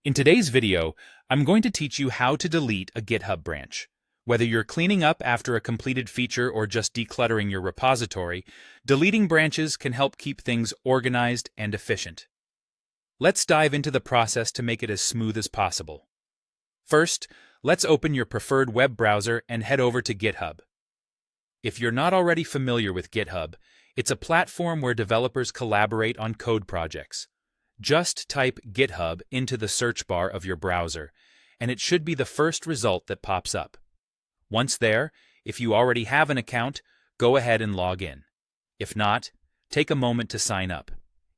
In today's video, I'm going to teach you how to delete a GitHub branch. Whether you're cleaning up after a completed feature or just decluttering your repository, deleting branches can help keep things organized and efficient. Let's dive into the process to make it as smooth as possible. First, let's open your preferred web browser and head over to GitHub. If you're not already familiar with GitHub, it's a platform where developers collaborate on code projects. Just type GitHub into the search bar of your browser, and it should be the first result that pops up. Once there, if you already have an account, go ahead and log in. If not, take a moment to sign up.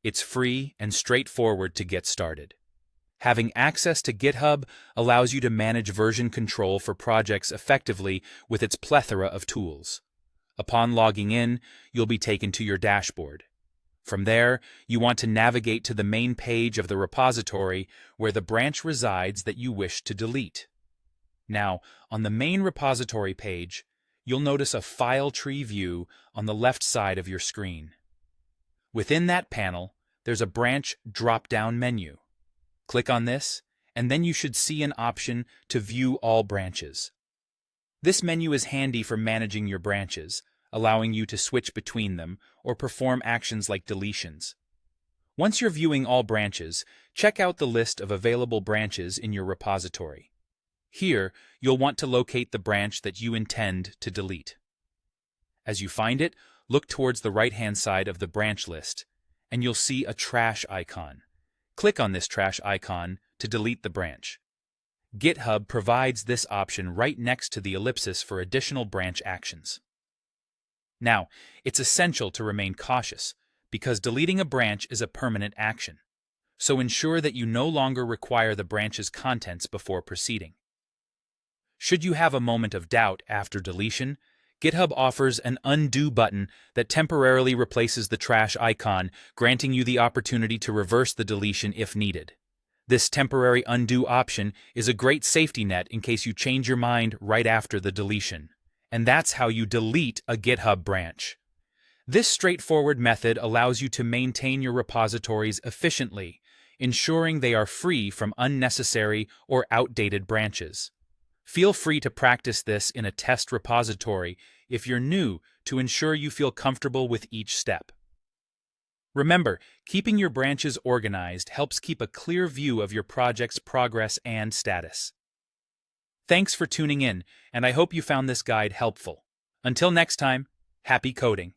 It's free and straightforward to get started. Having access to GitHub allows you to manage version control for projects effectively with its plethora of tools. Upon logging in, you'll be taken to your dashboard. From there, you want to navigate to the main page of the repository where the branch resides that you wish to delete. Now, on the main repository page, you'll notice a file tree view on the left side of your screen. Within that panel, there's a branch drop-down menu. Click on this, and then you should see an option to view all branches. This menu is handy for managing your branches, allowing you to switch between them or perform actions like deletions. Once you're viewing all branches, check out the list of available branches in your repository. Here, you'll want to locate the branch that you intend to delete. As you find it, look towards the right-hand side of the branch list, and you'll see a trash icon. Click on this trash icon to delete the branch. GitHub provides this option right next to the ellipsis for additional branch actions. Now, it's essential to remain cautious, because deleting a branch is a permanent action. So ensure that you no longer require the branch's contents before proceeding. Should you have a moment of doubt after deletion, GitHub offers an undo button that temporarily replaces the trash icon, granting you the opportunity to reverse the deletion if needed. This temporary undo option is a great safety net in case you change your mind right after the deletion. And that's how you delete a GitHub branch. This straightforward method allows you to maintain your repositories efficiently, ensuring they are free from unnecessary or outdated branches. Feel free to practice this in a test repository if you're new to ensure you feel comfortable with each step. Remember, keeping your branches organized helps keep a clear view of your project's progress and status. Thanks for tuning in, and I hope you found this guide helpful. Until next time, happy coding!